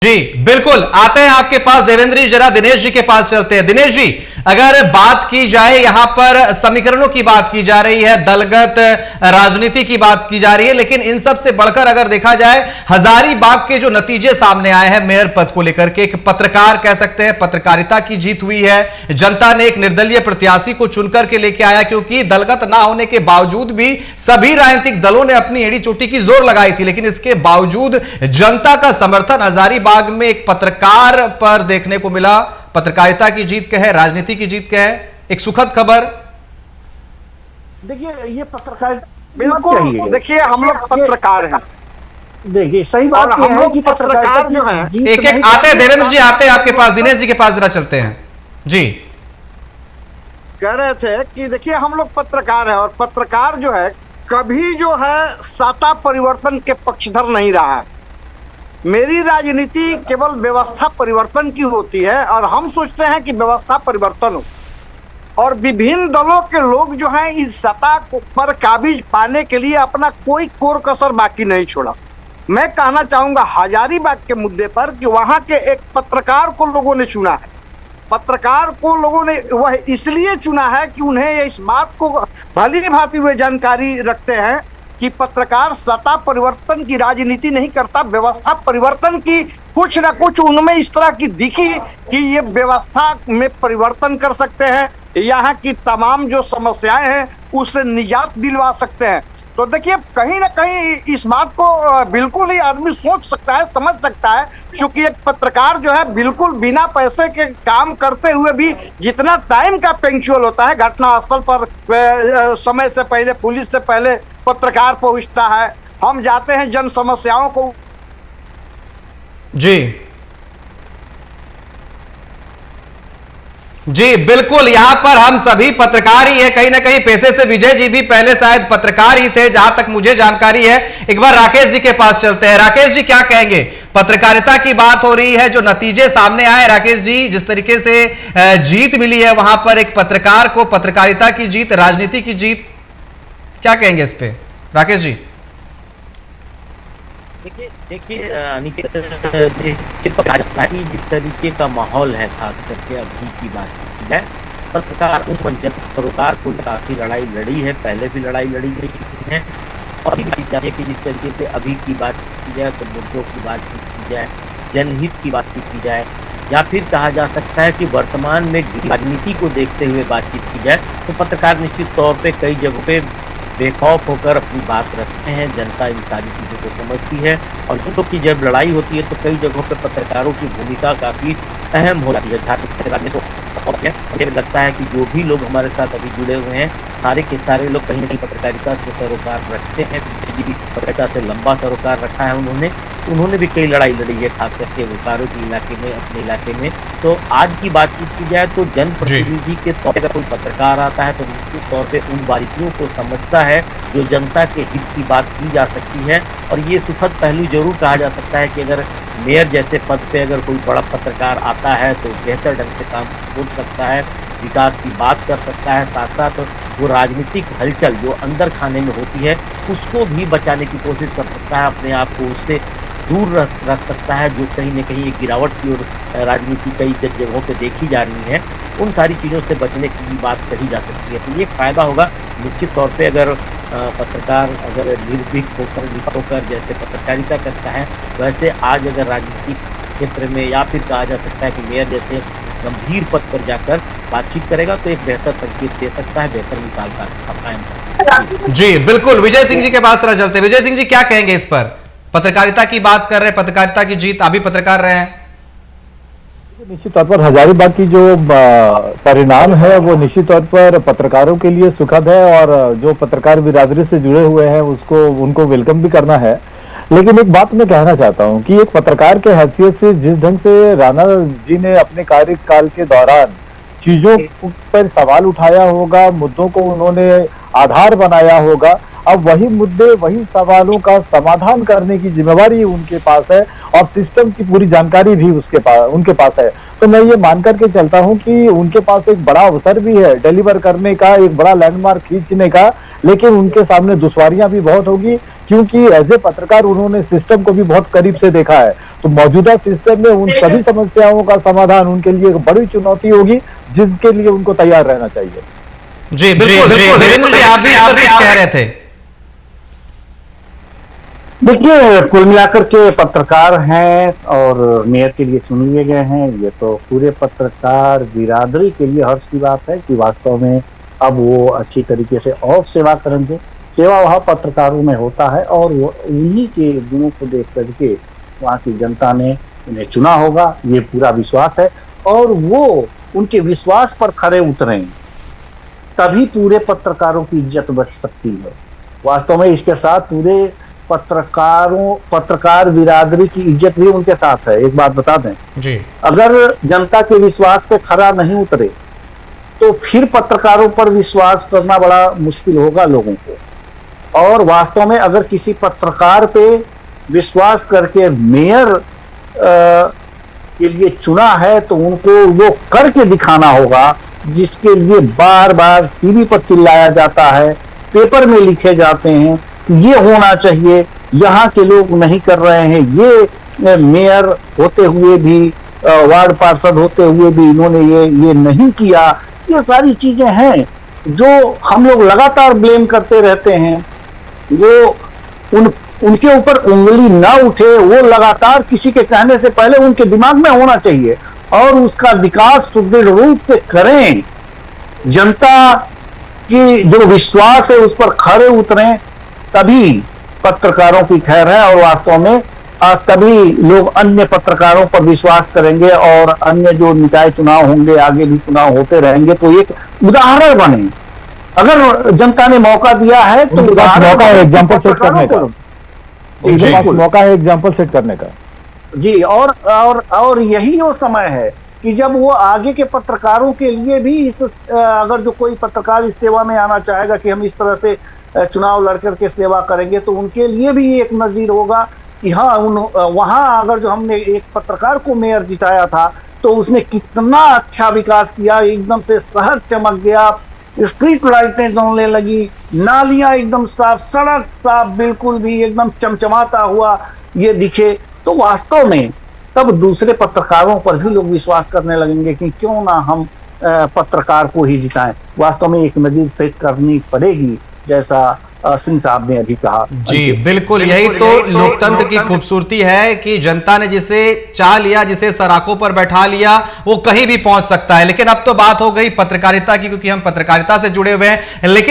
जी बिल्कुल, आते हैं आपके पास देवेंद्र जी, जरा दिनेश जी के पास चलते हैं। दिनेश जी, अगर बात की जाए, यहां पर समीकरणों की बात की जा रही है, दलगत राजनीति की बात की जा रही है, लेकिन इन सब से बढ़कर अगर देखा जाए हजारीबाग के जो नतीजे सामने आए हैं मेयर पद को लेकर के, एक पत्रकार कह सकते हैं पत्रकारिता की जीत हुई है। जनता ने एक निर्दलीय प्रत्याशी को चुनकर के लेके आया, क्योंकि दलगत ना होने के बावजूद भी सभी राजनीतिक दलों ने अपनी एड़ी चोटी की जोर लगाई थी, लेकिन इसके बावजूद जनता का समर्थन हजारीबाग में एक पत्रकार पर देखने को मिला। पत्रकारिता की जीत कहे, राजनीति की जीत कहे, एक सुखद खबर। देखिए ये पत्रकारिता बिल्कुल, देखिए हम लोग पत्रकार हैं। देखिए सही बात हम लोग कि पत्रकार जो हैं, एक एक आते हैं देवेंद्र जी, आते हैं आपके पास, दिनेश जी के पास जरा चलते हैं जी। कह रहे थे कि देखिए हम लोग पत्रकार हैं और पत्रकार जो है कभी जो है सत्ता परिवर्तन के पक्षधर नहीं रहा है। मेरी राजनीति केवल व्यवस्था परिवर्तन की होती है और हम सोचते हैं कि व्यवस्था परिवर्तन हो और विभिन्न दलों के लोग जो हैं इस सत्ता पर काबिज पाने के लिए अपना कोई कोर कसर बाकी नहीं छोड़ा। मैं कहना चाहूंगा हजारीबाग के मुद्दे पर कि वहां के एक पत्रकार को लोगों ने चुना है। पत्रकार को लोगों ने वह इसलिए चुना है कि उन्हें इस बात को भली भांति हुए जानकारी रखते हैं कि पत्रकार सत्ता परिवर्तन की राजनीति नहीं करता, व्यवस्था परिवर्तन की कुछ ना कुछ उनमें इस तरह की दिखी कि ये व्यवस्था में परिवर्तन कर सकते हैं, यहाँ की तमाम जो समस्याएं हैं उससे निजात दिलवा सकते हैं। तो देखिए कहीं ना कहीं इस बात को बिल्कुल ही आदमी सोच सकता है, समझ सकता है, क्योंकि एक पत्रकार जो है बिल्कुल बिना पैसे के काम करते हुए भी जितना टाइम का पंक्चुअल होता है, घटनास्थल पर समय से पहले, पुलिस से पहले पत्रकार पहुंचता है, हम जाते हैं जन समस्याओं को। जी बिल्कुल, यहां पर हम सभी पत्रकार ही हैं, कहीं ना कहीं पैसे से। विजय जी भी पहले शायद पत्रकार ही थे, जहां तक मुझे जानकारी है। एक बार राकेश जी के पास चलते हैं। राकेश जी क्या कहेंगे, पत्रकारिता की बात हो रही है, जो नतीजे सामने आए, राकेश जी जिस तरीके से जीत मिली है वहां पर एक पत्रकार को, पत्रकारिता की जीत, राजनीति की जीत, क्या कहेंगे इस पे राकेश जी? देखिए जिस तरीके का माहौल है, खास करके अभी की बात की जाए, पत्रकार को काफी लड़ाई लड़ी है, पहले भी लड़ाई लड़ी गई है और कि जिस तरीके से अभी की बात की जाए तो मुद्दों की बात की जाए, जनहित की बात की जाए, या फिर कहा जा सकता है कि वर्तमान में राजनीति को देखते हुए बातचीत की जाए, तो पत्रकार निश्चित तौर पे कई जगहों पे बेखौफ होकर अपनी बात रखते हैं। जनता इन सारी चीज़ों को समझती है और युद्धों की जब लड़ाई होती है तो कई जगहों पर पत्रकारों की भूमिका काफ़ी अहम हो जाती है। मुझे लगता है कि जो भी लोग हमारे साथ अभी जुड़े हुए हैं, सारे के सारे लोग कहीं ना कहीं पत्रकारिता से सरोकार रखते हैं। पत्रकारिता से लंबा सरोकार रखा है उन्होंने भी कई लड़ाई लड़ी है, खास करके व्यापारों के इलाके में, अपने इलाके में। तो आज की बातचीत की जाए तो जनप्रतिनिधि के तौर पर अगर कोई पत्रकार आता है तो निश्चित तौर पे उन बारीकियों को समझता है जो जनता के हित की बात की जा सकती है। और ये सुखद पहलू जरूर कहा जा सकता है कि अगर मेयर जैसे पद पे अगर कोई बड़ा पत्रकार आता है तो बेहतर ढंग से काम हो सकता है, विकास की बात कर सकता है, साथ साथ वो राजनीतिक हलचल जो अंदर खाने में होती है उसको भी बचाने की कोशिश कर सकता है, अपने आप को उससे दूर रख सकता है, जो कहीं न कहीं एक गिरावट की ओर राजनीति कई जगहों पे देखी जा रही है। उन सारी चीज़ों से बचने की बात कही जा सकती है। तो ये फ़ायदा होगा निश्चित तौर पे अगर पत्रकार अगर निर्भीक होकर जैसे पत्रकारिता करता है, वैसे आज अगर राजनीतिक क्षेत्र में या फिर कहा जा सकता है कि मेयर जैसे गंभीर पद पर जाकर बातचीत करेगा तो एक बेहतर संकेत दे सकता है, बेहतर मिसाल का कायम। जी बिल्कुल, विजय सिंह जी के पास जरा चलते हैं। विजय सिंह जी क्या कहेंगे इस पर? पत्रकारिता की बात कर रहे हैं, पत्रकारिता की जीत, आप भी पत्रकार रहे हैं। निश्चित तौर पर हजारीबाग की जो परिणाम है वो निश्चित तौर पर पत्रकारों के लिए सुखद है और जो पत्रकार बिरादरी से जुड़े हुए हैं उनको वेलकम भी करना है। लेकिन एक बात मैं कहना चाहता हूं कि एक पत्रकार के हैसियत से जिस ढंग से राणा जी ने अपने कार्यकाल के दौरान चीजों पर सवाल उठाया होगा, मुद्दों को उन्होंने आधार बनाया होगा, अब वही मुद्दे, वही सवालों का समाधान करने की जिम्मेवारी उनके पास है और सिस्टम की पूरी जानकारी भी उनके पास है। तो मैं ये मान करके चलता हूं कि उनके पास एक बड़ा अवसर भी है डिलीवर करने का, एक बड़ा लैंडमार्क खींचने का, लेकिन उनके सामने दुश्वारियां भी बहुत होगी, क्योंकि एज ए पत्रकार उन्होंने सिस्टम को भी बहुत करीब से देखा है, तो मौजूदा सिस्टम में उन सभी समस्याओं का समाधान उनके लिए एक बड़ी चुनौती होगी, जिसके लिए उनको तैयार रहना चाहिए। जी बिल्कुल, देवेंद्र जी आप भी इस पर कुछ कह रहे थे। देखिए, कुल मिलाकर के पत्रकार हैं और मेयर के लिए चुने गए हैं, ये तो पूरे पत्रकार बिरादरी के लिए हर्ष की बात है कि वास्तव में अब वो अच्छी तरीके से और सेवा करेंगे। सेवा वहाँ पत्रकारों में होता है और वो उन्हीं के गुणों को देख करके वहाँ की जनता ने उन्हें चुना होगा, ये पूरा विश्वास है। और वो उनके विश्वास पर खरे उतरें तभी पूरे पत्रकारों की इज्जत बच सकती है। वास्तव में इसके साथ पूरे पत्रकार बिरादरी की इज्जत भी उनके साथ है। एक बात बता दें जी, अगर जनता के विश्वास पे खरा नहीं उतरे तो फिर पत्रकारों पर विश्वास करना बड़ा मुश्किल होगा लोगों को। और वास्तव में अगर किसी पत्रकार पे विश्वास करके मेयर के लिए चुना है तो उनको वो करके दिखाना होगा, जिसके लिए बार बार टीवी पर चिल्लाया जाता है, पेपर में लिखे जाते हैं कि ये होना चाहिए, यहाँ के लोग नहीं कर रहे हैं, ये मेयर होते हुए भी, वार्ड पार्षद होते हुए भी इन्होंने ये नहीं किया। ये सारी चीजें हैं जो हम लोग लगातार ब्लेम करते रहते हैं। वो उनके ऊपर उंगली ना उठे, वो लगातार किसी के कहने से पहले उनके दिमाग में होना चाहिए और उसका विकास सुदृढ़ रूप से करें। जनता की जो विश्वास है उस पर खरे उतरें, तभी पत्रकारों की खैर है और वास्तव में तभी लोग अन्य पत्रकारों पर विश्वास करेंगे और अन्य जो निकाय चुनाव होंगे, आगे भी चुनाव होते रहेंगे तो एक उदाहरण बने। अगर जनता ने मौका दिया है तो मौका है एग्जाम्पल सेट करने का, मौका है एग्जाम्पल सेट करने का। जी, और यही वो समय है कि जब वो आगे के पत्रकारों के लिए भी अगर जो कोई पत्रकार इस सेवा में आना चाहेगा कि हम इस तरह से चुनाव लड़कर के सेवा करेंगे तो उनके लिए भी एक नजीर होगा कि हाँ, वहां अगर जो हमने एक पत्रकार को मेयर जिताया था तो उसने कितना अच्छा विकास किया, एकदम से शहर चमक गया, स्ट्रीट लाइटें जलने लगी, नालियां एकदम साफ, सड़क साफ, बिल्कुल भी एकदम चमचमाता हुआ ये दिखे। तो वास्तव में तब दूसरे पत्रकारों पर भी लोग विश्वास करने लगेंगे कि क्यों ना हम पत्रकार को ही जिताएं। वास्तव में एक नजीर सेट करनी पड़ेगी, जैसा सिंह साहब ने अभी कहा। जी बिल्कुल, यही तो लोकतंत्र की खूबसूरती है कि जनता ने जिसे चाह लिया, जिसे सराखों पर बैठा लिया, वो कहीं भी पहुंच सकता है। लेकिन अब तो बात हो गई पत्रकारिता की, क्योंकि हम पत्रकारिता से जुड़े हुए हैं। लेकिन